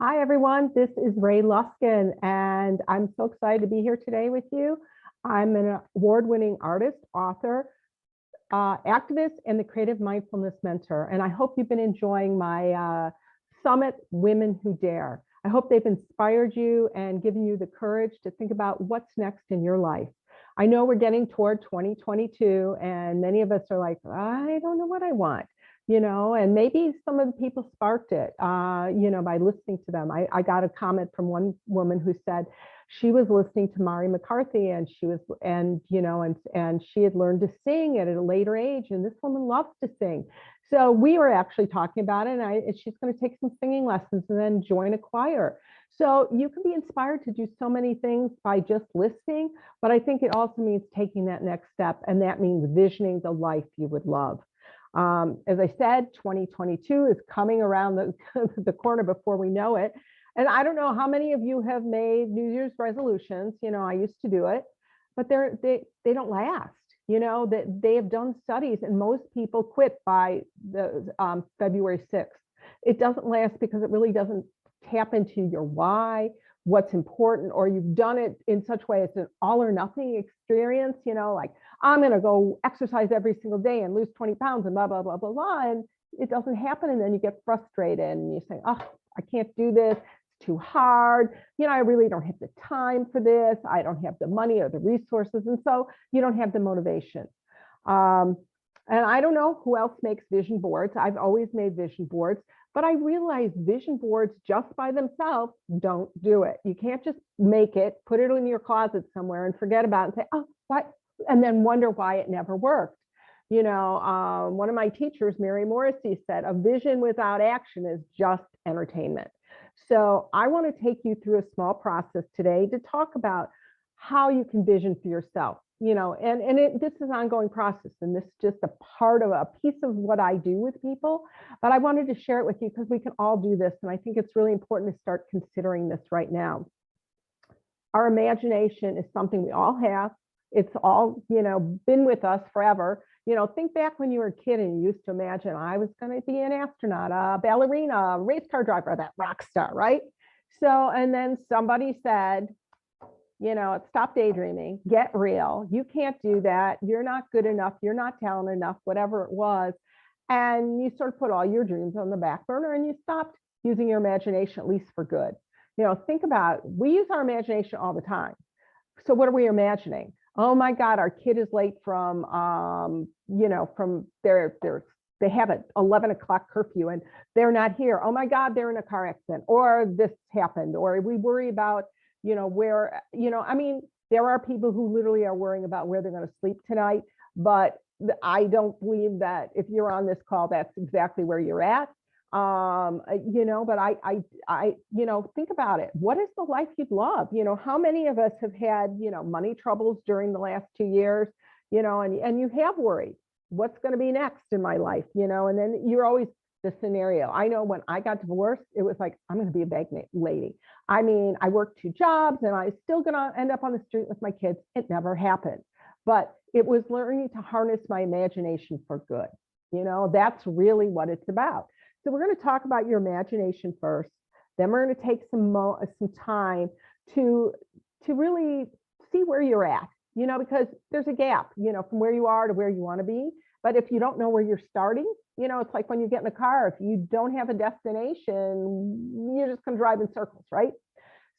Hi, everyone. This is Rae Luskin, and I'm so excited to be here today with you. I'm an award-winning artist, author, activist, and the creative mindfulness mentor. And I hope you've been enjoying my Summit Women Who Dare. I hope they've inspired you and given you the courage to think about what's next in your life. I know we're getting toward 2022, and many of us are like, I don't know what I want, and maybe some of the people sparked it, by listening to them. I got a comment from one woman who said she was listening to Mari McCarthy and and she had learned to sing at a later age. And this woman loves to sing. So we were actually talking about it, and she's going to take some singing lessons and then join a choir. So you can be inspired to do so many things by just listening, but I think it also means taking that next step, and that means visioning the life you would love. As I said, 2022 is coming around the corner before we know it. And I don't know how many of you have made New Year's resolutions. I used to do it, but they don't last. That they have done studies, and most people quit by the February 6th. It doesn't last because it really doesn't tap into your why, what's important, or you've done it in such a way it's an all or nothing experience. Like, I'm going to go exercise every single day and lose 20 pounds and blah, blah, blah, blah, blah. And it doesn't happen. And then you get frustrated and you say, oh, I can't do this. It's too hard. I really don't have the time for this. I don't have the money or the resources. And so you don't have the motivation. And I don't know who else makes vision boards. I've always made vision boards, but I realized vision boards just by themselves don't do it. You can't just make it, put it in your closet somewhere and forget about it and say, oh, what? And then wonder why it never worked. One of my teachers, Mary Morrissey, said a vision without action is just entertainment. So I want to take you through a small process today to talk about how you can vision for yourself. This is an ongoing process, and this is just a part of a piece of what I do with people. But I wanted to share it with you because we can all do this, and I think it's really important to start considering this right now. Our imagination is something we all have. It's all, been with us forever. Think back when you were a kid and you used to imagine I was going to be an astronaut, a ballerina, a race car driver, that rock star, right? So, and then somebody said, stop daydreaming, get real. You can't do that. You're not good enough. You're not talented enough, whatever it was. And you sort of put all your dreams on the back burner and you stopped using your imagination, at least for good. Think about, we use our imagination all the time. So what are we imagining? Oh my God, our kid is late from, from they have an 11 o'clock curfew and they're not here. Oh my God, they're in a car accident, or this happened, or we worry about, where, there are people who literally are worrying about where they're going to sleep tonight. But I don't believe that if you're on this call, that's exactly where you're at. But think about it. What is the life you'd love? How many of us have had, money troubles during the last 2 years, and you have worried, what's going to be next in my life, and then you're always the scenario. I know when I got divorced, it was like, I'm going to be a bag lady. I mean, I worked 2 jobs and I was still going to end up on the street with my kids. It never happened, but it was learning to harness my imagination for good. That's really what it's about. So we're going to talk about your imagination first. Then we're going to take some time to really see where you're at, because there's a gap, from where you are to where you want to be. But if you don't know where you're starting, it's like when you get in a car, if you don't have a destination, you're just going to drive in circles, right?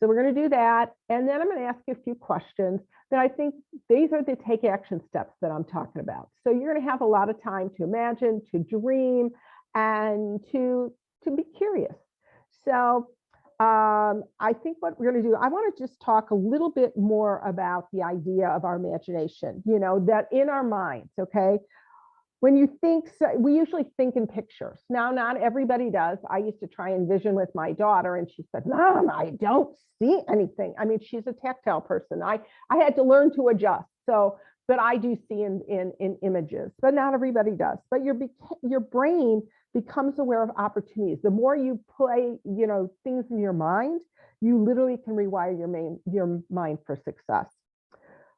So we're going to do that. And then I'm going to ask you a few questions that I think these are the take action steps that I'm talking about. So you're going to have a lot of time to imagine, to dream, and to be curious. So I think what we're going to do, I want to just talk a little bit more about the idea of our imagination, that in our minds, okay? When you think, we usually think in pictures. Now, not everybody does. I used to try and vision with my daughter, and she said, Mom, I don't see anything. I mean, she's a tactile person. I had to learn to adjust. So, but I do see in images, but not everybody does. But your brain becomes aware of opportunities. The more you play, things in your mind, you literally can rewire your mind for success.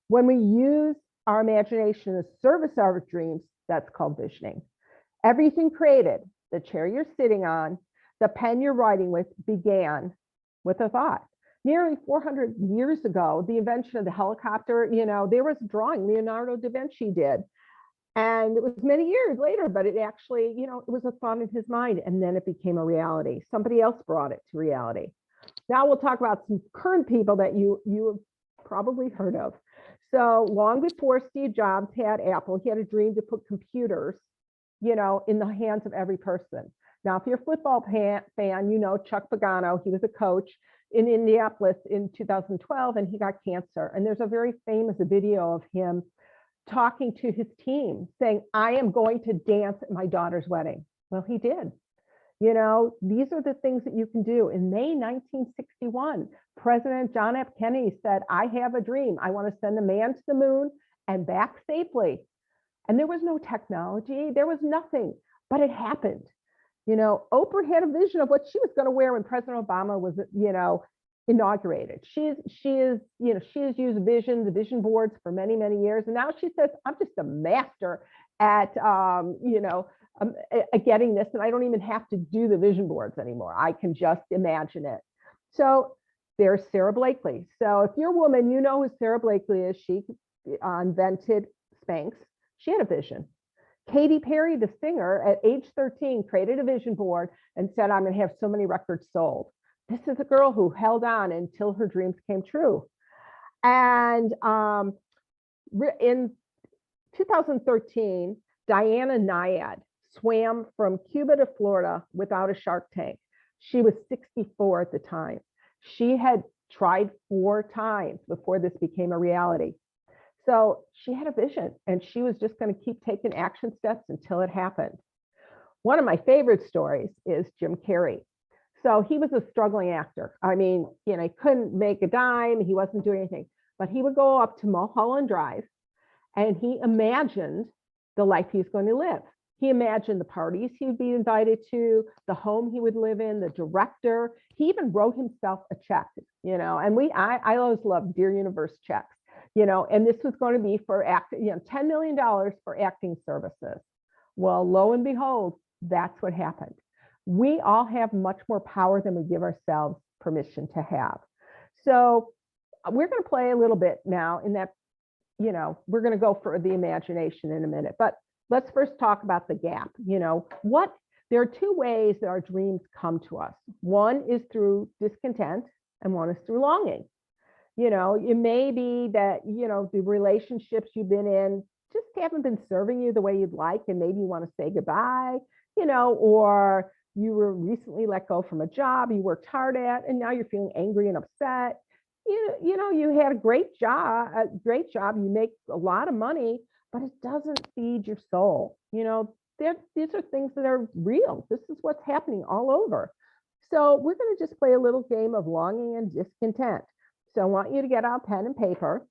When we use our imagination to service our dreams, that's called visioning. Everything created, the chair you're sitting on, The pen you're writing with began with a thought. Nearly 400 years ago, the invention of the helicopter, there was a drawing Leonardo da Vinci did. And it was many years later, but it actually, it was a thought in his mind, and then it became a reality. Somebody else brought it to reality. Now we'll talk about some current people that you have probably heard of. So long before Steve Jobs had Apple, he had a dream to put computers, in the hands of every person. Now, if you're a football fan, Chuck Pagano, he was a coach in Indianapolis in 2012, and he got cancer. And there's a very famous video of him talking to his team saying, I am going to dance at my daughter's wedding. Well, he did. These are the things that you can do. In May 1961, President John F. Kennedy said, I have a dream. I want to send a man to the moon and back safely. And there was no technology. There was nothing, but it happened. Oprah had a vision of what she was going to wear when President Obama was, inaugurated. She has used the vision boards for many, many years. And now she says, I'm just a master at, getting this, and I don't even have to do the vision boards anymore. I can just imagine it. So there's Sarah Blakely. So if you're a woman, you know who Sarah Blakely is. She invented Spanx. She had a vision. Katy Perry, the singer, at age 13, created a vision board and said, I'm going to have so many records sold. This is a girl who held on until her dreams came true. And in 2013, Diana Nyad swam from Cuba to Florida without a shark tank. She was 64 at the time. She had tried 4 times before this became a reality. So she had a vision, and she was just going to keep taking action steps until it happened. One of my favorite stories is Jim Carrey. So he was a struggling actor. I mean, he couldn't make a dime. He wasn't doing anything, but he would go up to Mulholland Drive, and he imagined the life he was going to live. He imagined the parties he would be invited to, the home he would live in, the director. He even wrote himself a check, and I always loved Dear Universe checks, and this was going to be for $10 million for acting services. Well, lo and behold, that's what happened. We all have much more power than we give ourselves permission to have. So we're going to play a little bit now in that, we're going to go for the imagination in a minute, but let's first talk about the gap. There are 2 ways that our dreams come to us. One is through discontent, and one is through longing. It may be that, the relationships you've been in just haven't been serving you the way you'd like, and maybe you want to say goodbye, or you were recently let go from a job you worked hard at, and now you're feeling angry and upset. You had a great job, you make a lot of money, but it doesn't feed your soul. These are things that are real. This is what's happening all over. So we're going to just play a little game of longing and discontent. So I want you to get out pen and paper,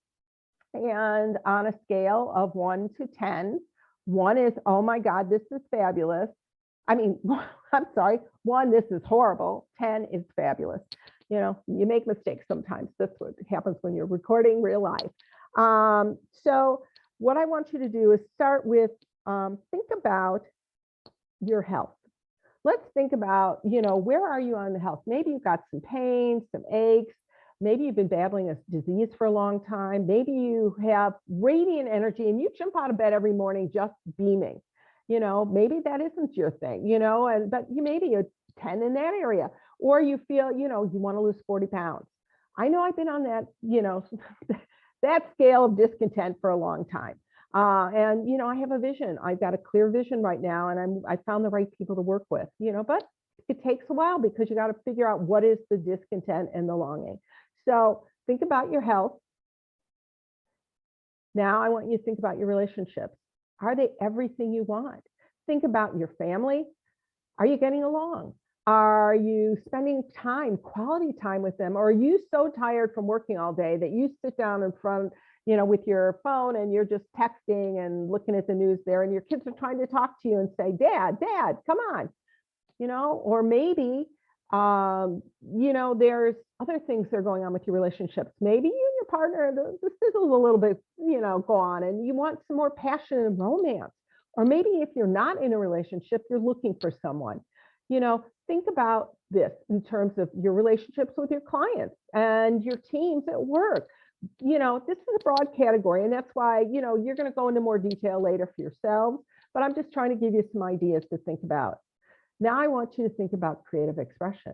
and on a scale of 1 to 10, 1 is, oh my God, this is fabulous. I'm sorry, 1, this is horrible. 10 is fabulous. You make mistakes sometimes. That's what happens when you're recording real life. So what I want you to do is start with, think about your health. Let's think about, where are you on the health? Maybe you've got some pain, some aches. Maybe you've been battling a disease for a long time. Maybe you have radiant energy and you jump out of bed every morning just beaming. Maybe that isn't your thing, but you maybe a 10 in that area, or you feel, you want to lose 40 pounds. I know I've been on that, that scale of discontent for a long time. And, I have a vision. I've got a clear vision right now, and I found the right people to work with, but it takes a while because you got to figure out what is the discontent and the longing. So think about your health. Now I want you to think about your relationships. Are they everything you want? Think about your family. Are you getting along? Are you spending time, quality time with them? Or are you so tired from working all day that you sit down in front, with your phone and you're just texting and looking at the news there, and your kids are trying to talk to you and say, Dad, come on, or maybe, there's other things that are going on with your relationships. Maybe you and your partner, this is a little bit, go on, and you want some more passion and romance. Or maybe if you're not in a relationship, you're looking for someone. Think about this in terms of your relationships with your clients and your teams at work. This is a broad category, and that's why, you're going to go into more detail later for yourselves, but I'm just trying to give you some ideas to think about. Now I want you to think about creative expression.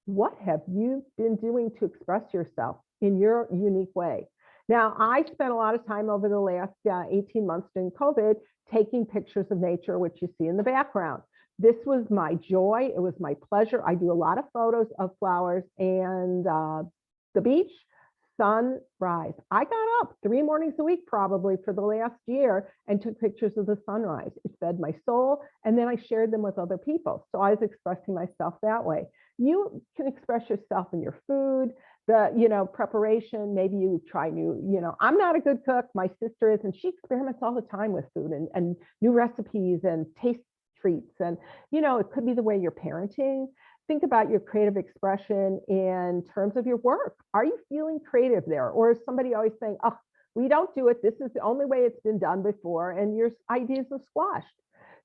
What have you been doing to express yourself in your unique way? Now, I spent a lot of time over the last 18 months during COVID taking pictures of nature, which you see in the background. This was my joy. It was my pleasure. I do a lot of photos of flowers and the beach, sunrise. I got up 3 mornings a week probably for the last year and took pictures of the sunrise. It fed my soul, and then I shared them with other people. So I was expressing myself that way. You can express yourself in your food, the preparation. Maybe you try new, I'm not a good cook. My sister is, and she experiments all the time with food and new recipes and taste treats. And, it could be the way you're parenting. Think about your creative expression in terms of your work. Are you feeling creative there? Or is somebody always saying, oh, we don't do it. This is the only way it's been done before, and your ideas are squashed.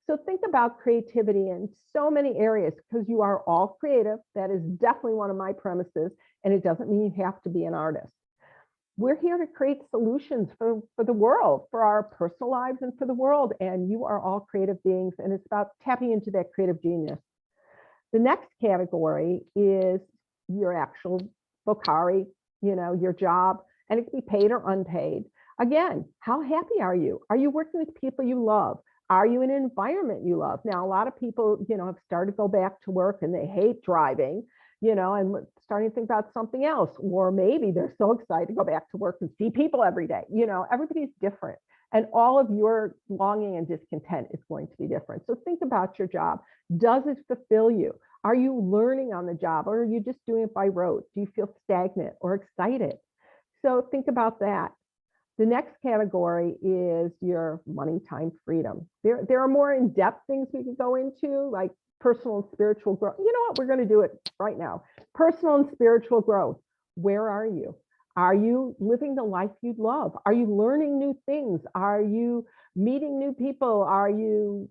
So think about creativity in so many areas, because you are all creative. That is definitely one of my premises, and it doesn't mean you have to be an artist. We're here to create solutions for the world, for our personal lives and for the world. And you are all creative beings, and it's about tapping into that creative genius. The next category is your actual vocari, your job, and it can be paid or unpaid. Again, how happy are you? Are you working with people you love? Are you in an environment you love? Now, a lot of people, have started to go back to work and they hate driving, and starting to think about something else. Or maybe they're so excited to go back to work and see people every day. Everybody's different. And all of your longing and discontent is going to be different. So think about your job. Does it fulfill you? Are you learning on the job, or are you just doing it by rote? Do you feel stagnant or excited? So think about that. The next category is your money, time, freedom. There are more in-depth things we could go into, like personal and spiritual growth. You know what? We're going to do it right now. Personal and spiritual growth. Where are you? Are you living the life you love? Are you learning new things? Are you meeting new people? Are you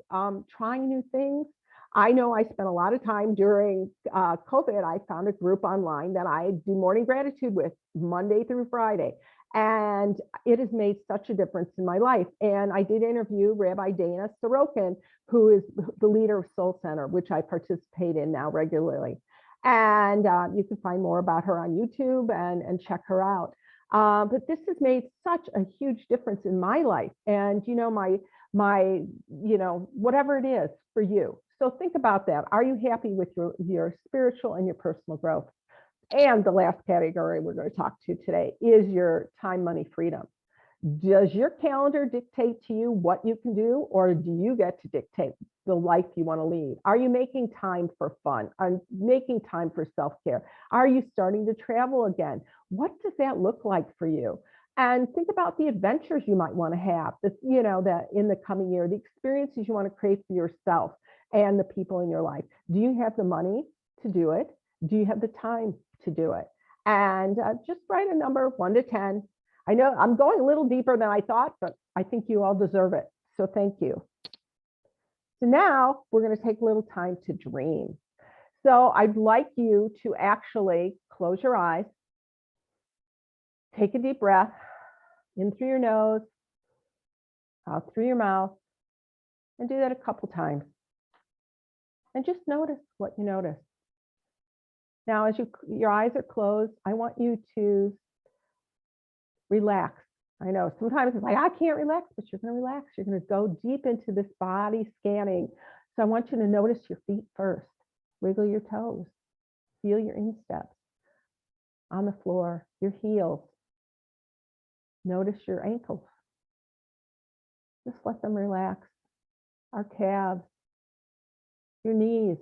trying new things? I know I spent a lot of time during COVID. I found a group online that I do morning gratitude with Monday through Friday. And it has made such a difference in my life. And I did interview Rabbi Dana Sorokin, who is the leader of Soul Center, which I participate in now regularly. And you can find more about her on YouTube and check her out. But this has made such a huge difference in my life. And, my whatever it is for you. So think about that. Are you happy with your spiritual and your personal growth? And the last category we're going to talk to today is your time, money, freedom. Does your calendar dictate to you what you can do, or do you get to dictate the life you want to lead? Are you making time for fun? Are you making time for self-care? Are you starting to travel again? What does that look like for you? And think about the adventures you might want to have, that in the coming year, the experiences you want to create for yourself and the people in your life. Do you have the money to do it? Do you have the time to do it? And just write a number, 1 to 10. I know I'm going a little deeper than I thought, but I think you all deserve it. So thank you. So now we're going to take a little time to dream. So I'd like you to actually close your eyes, take a deep breath in through your nose, out through your mouth, and do that a couple times. And just notice what you notice. Now, as your eyes are closed, I want you to relax. I know sometimes it's like, I can't relax, but you're going to relax. You're going to go deep into this body scanning. So I want you to notice your feet first. Wiggle your toes. Feel your insteps on the floor, your heels. Notice your ankles. Just let them relax. Our calves, your knees,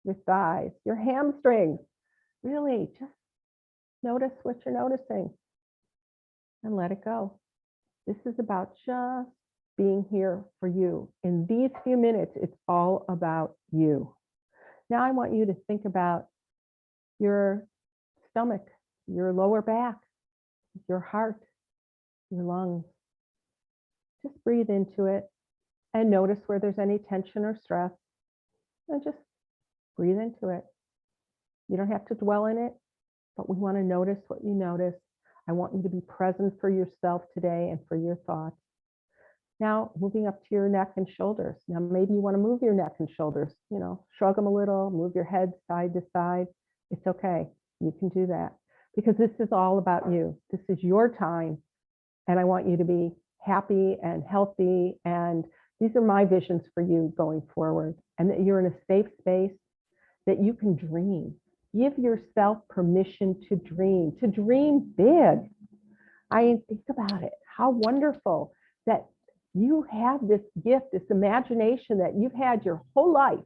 your thighs, your hamstrings. Really just notice what you're noticing and let it go. This is about just being here for you. In these few minutes, it's all about you. Now I want you to think about your stomach, your lower back, your heart, your lungs. Just breathe into it and notice where there's any tension or stress. And just breathe into it. You don't have to dwell in it, but we want to notice what you notice. I want you to be present for yourself today and for your thoughts. Now, moving up to your neck and shoulders. Now, maybe you want to move your neck and shoulders, shrug them a little, move your head side to side. It's okay. You can do that because this is all about you. This is your time. And I want you to be happy and healthy. And these are my visions for you going forward. And that you're in a safe space, that you can dream. Give yourself permission to dream big. Think about it. How wonderful that you have this gift, this imagination that you've had your whole life.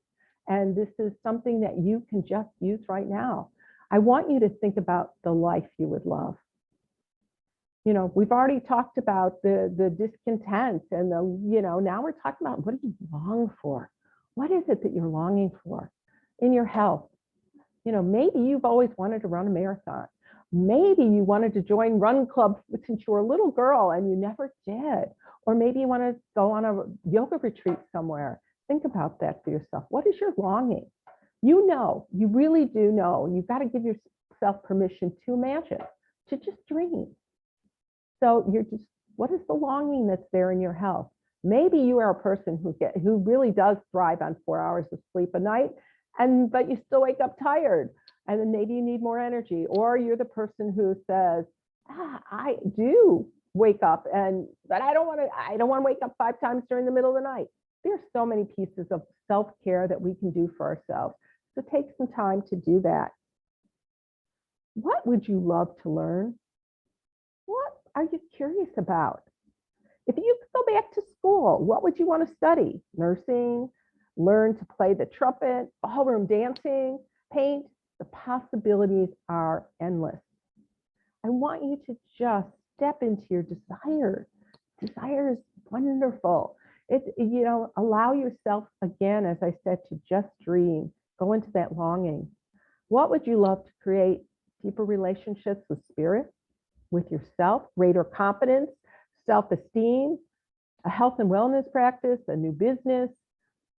And this is something that you can just use right now. I want you to think about the life you would love. We've already talked about the discontent and now we're talking about what do you long for? What is it that you're longing for in your health? Maybe you've always wanted to run a marathon. Maybe you wanted to join run club since you were a little girl and you never did. Or maybe you want to go on a yoga retreat somewhere. Think about that for yourself. What is your longing? You really do know. You've got to give yourself permission to imagine, to just dream. So what is the longing that's there in your health? Maybe you are a person who really does thrive on 4 hours of sleep a night, but you still wake up tired, and then maybe you need more energy. Or you're the person who says, I do wake up, but I don't want to wake up 5 times during the middle of the night. There's so many pieces of self-care that we can do for ourselves. So take some time to do that. What would you love to learn? What are you curious about? If you could go back to school, what would you want to study? Nursing, learn to play the trumpet, ballroom dancing, paint. The possibilities are endless. I want you to just step into your desire. Desire is wonderful. Allow yourself, again, as I said, to just dream. Go into that longing. What would you love to create? Deeper relationships with spirit, with yourself, greater confidence, self-esteem, a health and wellness practice, a new business,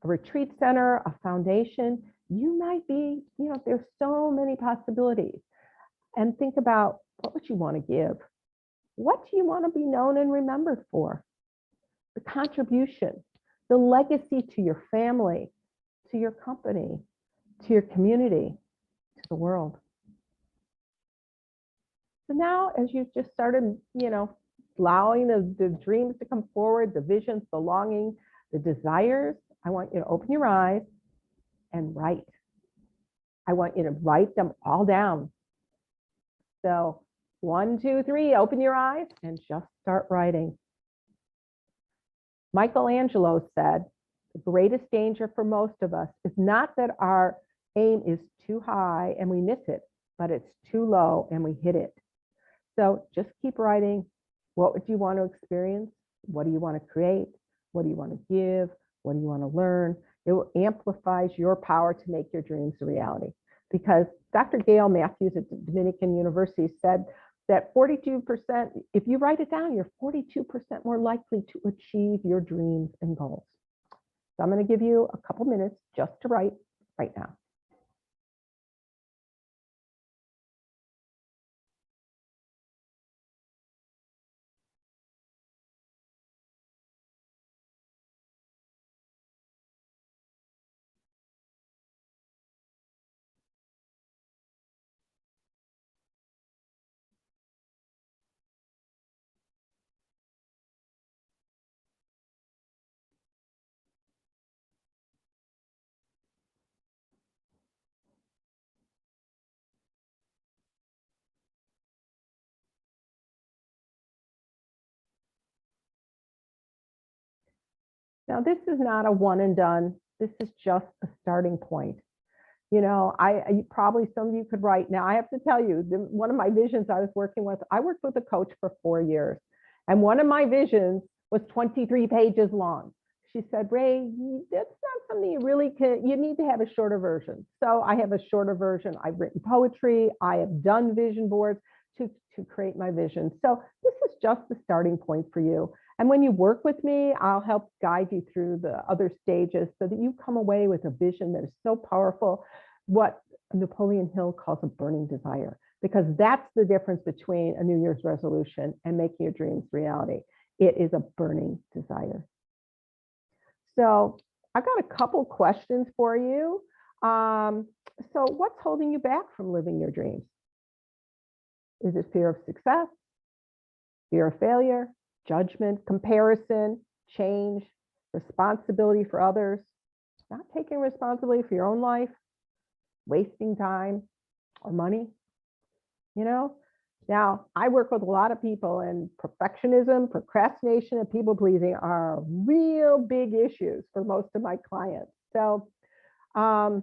a retreat center, a foundation. You might be, there's so many possibilities. And think about, what would you want to give? What do you want to be known and remembered for? The contribution, the legacy to your family, to your company, to your community, to the world. So now, as you've just started, allowing the dreams to come forward, the visions, the longing, the desires, I want you to open your eyes and write. I want you to write them all down. So 1, 2, 3, open your eyes and just start writing. Michelangelo said, the greatest danger for most of us is not that our aim is too high and we miss it, but it's too low and we hit it. So just keep writing. What would you want to experience? What do you want to create? What do you want to give? What do you want to learn? It amplifies your power to make your dreams a reality. Because Dr. Gail Matthews at Dominican University said that 42%, if you write it down, you're 42% more likely to achieve your dreams and goals. So I'm going to give you a couple minutes just to write right now. Now, this is not a one and done. This is just a starting point. Probably some of you could write. Now, I have to tell you, one of my visions I worked with a coach for 4 years. And one of my visions was 23 pages long. She said, Rae, that's not something you need to have a shorter version. So I have a shorter version. I've written poetry. I have done vision boards to create my vision. So this is just the starting point for you. And when you work with me, I'll help guide you through the other stages so that you come away with a vision that is so powerful, what Napoleon Hill calls a burning desire, because that's the difference between a New Year's resolution and making your dreams reality. It is a burning desire. So I've got a couple questions for you. So what's holding you back from living your dreams? Is it fear of success, fear of failure, judgment, comparison, change, responsibility for others, not taking responsibility for your own life, wasting time or money? You know, now I work with a lot of people, and perfectionism, procrastination, and people pleasing are real big issues for most of my clients. So, I'll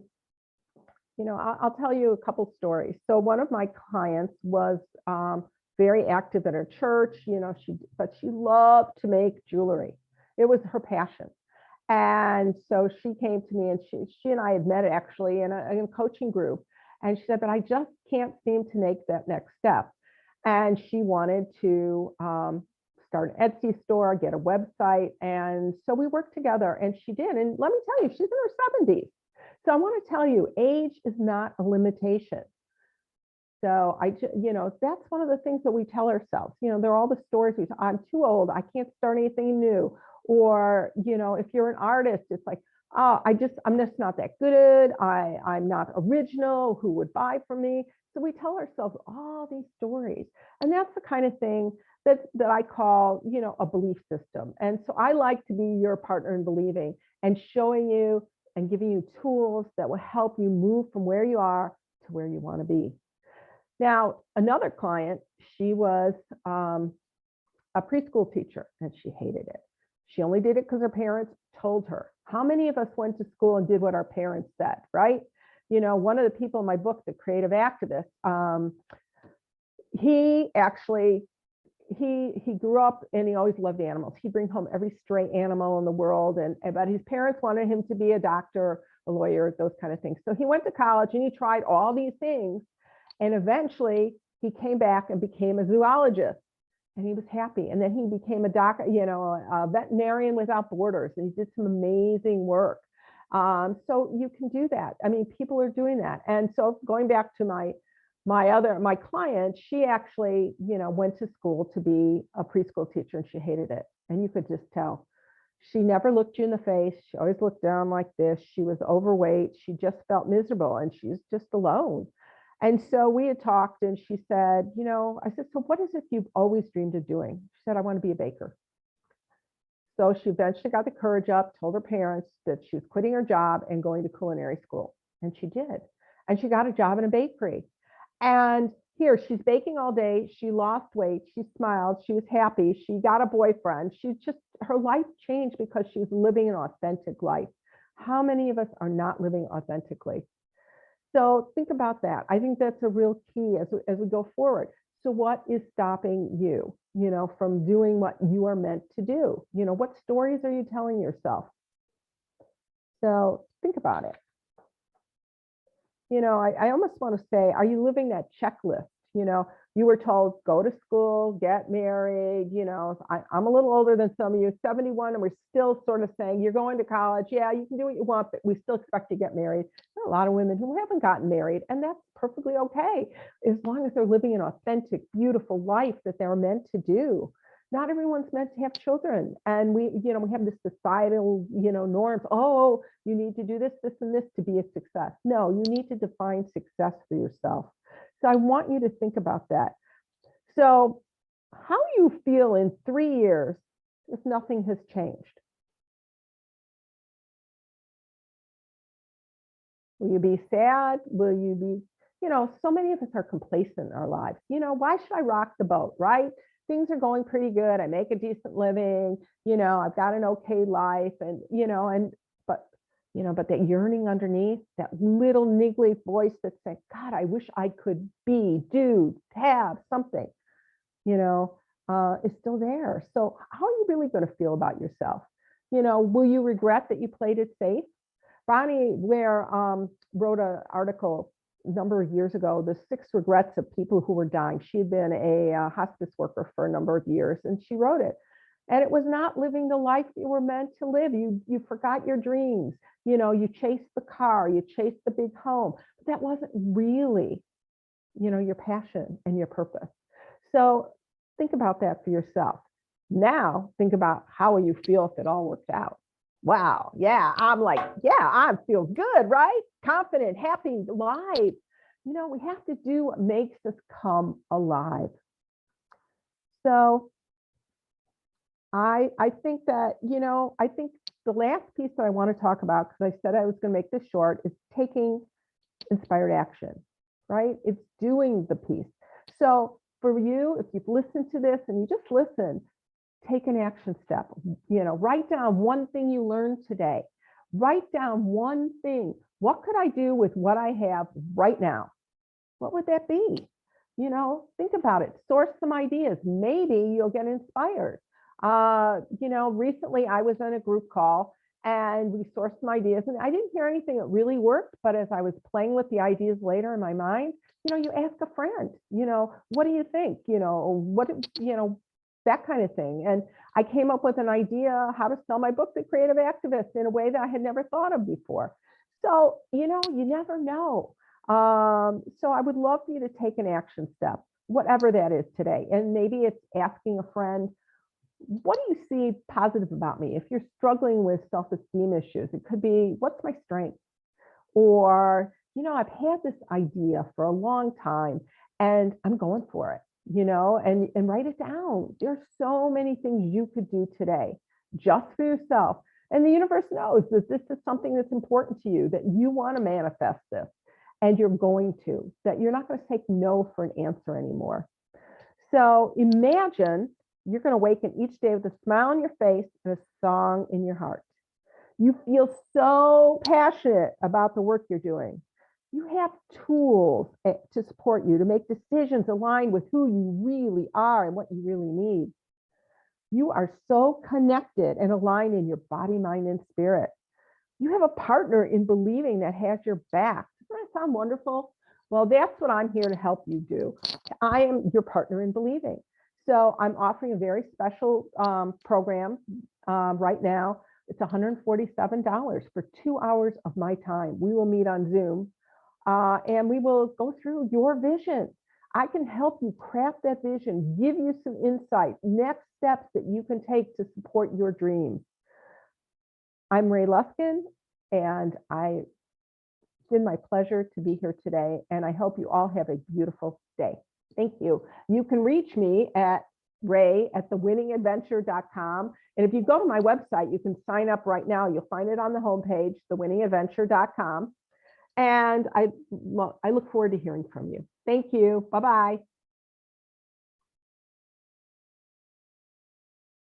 tell you a couple stories. So one of my clients was very active at her church, but she loved to make jewelry. It was her passion. And so she came to me, and she and I had met actually in a coaching group. And she said, but I just can't seem to make that next step. And she wanted to start an Etsy store, get a website. And so we worked together, and she did. And let me tell you, she's in her 70s. So I want to tell you, age is not a limitation. So that's one of the things that we tell ourselves. There are all the stories I'm too old, I can't start anything new. Or, if you're an artist, it's like, oh, I'm just not that good. I'm not original. Who would buy from me? So we tell ourselves all these stories. And that's the kind of thing that I call, a belief system. And so I like to be your partner in believing and showing you and giving you tools that will help you move from where you are to where you want to be. Now, another client, she was a preschool teacher, and she hated it. She only did it because her parents told her. How many of us went to school and did what our parents said, right? One of the people in my book, the creative activist, he grew up and he always loved animals. He'd bring home every stray animal in the world, but his parents wanted him to be a doctor, a lawyer, those kind of things. So he went to college and he tried all these things, and eventually he came back and became a zoologist, and he was happy. And then he became a doctor, a veterinarian without borders, and he did some amazing work. So you can do that. I mean, people are doing that. And so going back to my client, she actually, went to school to be a preschool teacher, and she hated it. And you could just tell. She never looked you in the face. She always looked down like this. She was overweight. She just felt miserable, and she was just alone. And so we had talked, and she said, I said, so what is it you've always dreamed of doing? She said, I want to be a baker. So she eventually got the courage up, told her parents that she was quitting her job and going to culinary school. And she did. And she got a job in a bakery. And here, she's baking all day. She lost weight. She smiled. She was happy. She got a boyfriend. Her life changed because she was living an authentic life. How many of us are not living authentically? So think about that. I think that's a real key as we go forward. So what is stopping you, from doing what you are meant to do? What stories are you telling yourself? So think about it. I almost want to say, are you living that checklist? You were told, go to school, get married. I'm a little older than some of you, 71, and we're still sort of saying, you're going to college. Yeah, you can do what you want, but we still expect to get married. There are a lot of women who haven't gotten married, and that's perfectly okay, as long as they're living an authentic, beautiful life that they're meant to do. Not everyone's meant to have children. And we have this societal, norms. Oh, you need to do this, this, and this to be a success. No, you need to define success for yourself. So I want you to think about that. So how do you feel in 3 years if nothing has changed? Will you be sad? Will you be, so many of us are complacent in our lives. Why should I rock the boat, right? Things are going pretty good. I make a decent living. I've got an okay life, but that yearning underneath, that little niggly voice that's saying, God, I wish I could be, do, have something, is still there. So how are you really going to feel about yourself? Will you regret that you played it safe? Bonnie Ware wrote an article a number of years ago, the 6 regrets of people who were dying. She had been a hospice worker for a number of years, and she wrote it. And it was not living the life you were meant to live. You forgot your dreams. You chased the car, you chased the big home, but that wasn't really, your passion and your purpose. So think about that for yourself. Now think about how you feel if it all worked out. Wow, yeah, I feel good, right? Confident, happy, alive. We have to do what makes us come alive. So I think that, I think the last piece that I want to talk about, because I said I was going to make this short, is taking inspired action, right? It's doing the piece. So for you, if you've listened to this and you just listen, take an action step. Write down one thing you learned today. Write down one thing. What could I do with what I have right now? What would that be? Think about it. Source some ideas. Maybe you'll get inspired. Recently I was on a group call and we sourced some ideas, and I didn't hear anything that really worked. But as I was playing with the ideas later in my mind, you ask a friend, what do you think? That kind of thing. And I came up with an idea how to sell my book, The Creative Activist, in a way that I had never thought of before. So, you never know. So I would love for you to take an action step, whatever that is today. And maybe it's asking a friend, what do you see positive about me? If you're struggling with self-esteem issues, it could be, what's my strength? Or, I've had this idea for a long time and I'm going for it, and write it down. There's so many things you could do today just for yourself. And the universe knows that this is something that's important to you, that you want to manifest this, and you're going to, that you're not going to take no for an answer anymore. So imagine you're going to awaken each day with a smile on your face and a song in your heart. You feel so passionate about the work you're doing. You have tools to support you to make decisions aligned with who you really are and what you really need. You are so connected and aligned in your body, mind, and spirit. You have a partner in believing that has your back. Doesn't that sound wonderful? Well, that's what I'm here to help you do. I am your partner in believing. So I'm offering a very special program right now. It's $147 for 2 hours of my time. We will meet on Zoom and we will go through your vision. I can help you craft that vision, give you some insight, next steps that you can take to support your dreams. I'm Rae Luskin, and it's been my pleasure to be here today, and I hope you all have a beautiful day. Thank you. You can reach me at Rae@thewinningadventure.com. And if you go to my website, you can sign up right now. You'll find it on the homepage, thewinningadventure.com. And I look forward to hearing from you. Thank you. Bye-bye.